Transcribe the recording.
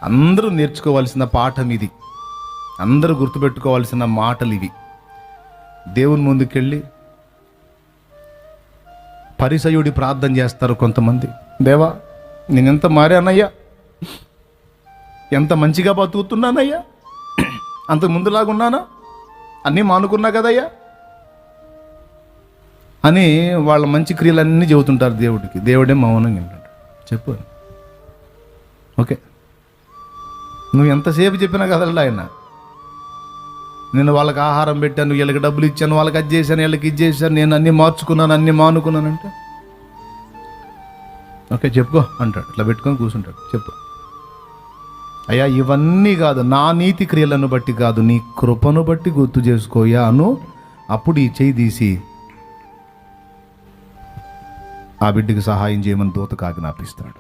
అందరూ నేర్చుకోవాల్సిన పాఠం ఇది, అందరూ గుర్తుపెట్టుకోవాల్సిన మాటలు ఇవి. దేవుని ముందుకెళ్ళి పరిసయుడి ప్రార్థన చేస్తారు కొంతమంది. దేవా, నేనెంత మారానయ్యా, ఎంత మంచిగా బతుకుతున్నానయ్యా, అంతకు ముందులాగున్నానా, అన్నీ మానుకున్నా కదయ్యా అని వాళ్ళ మంచి క్రియలన్నీ చెబుతుంటారు దేవుడికి. దేవుడే మౌనంగా వింటాడు. చెప్పు, ఓకే, నువ్వు ఎంతసేపు చెప్పినా కదలడా ఆయన. నేను వాళ్ళకి ఆహారం పెట్టాను, వీళ్ళకి డబ్బులు ఇచ్చాను, వాళ్ళకి అది చేశాను, వీళ్ళకి ఇది చేశాను, నేను అన్నీ మార్చుకున్నాను, అన్నీ మానుకున్నానంటే ఓకే చెప్పుకో అంటాడు. ఇట్లా పెట్టుకొని కూర్చుంటాడు. చెప్పు, అయ్యా ఇవన్నీ కాదు, నా నీతి క్రియలను బట్టి కాదు, నీ కృపను బట్టి గుర్తు చేసుకోయా అను. అప్పుడు ఈ చేయి తీసి ఆ బిడ్డకి సహాయం చేయమని దూతకు ఆజ్ఞాపిస్తాడు.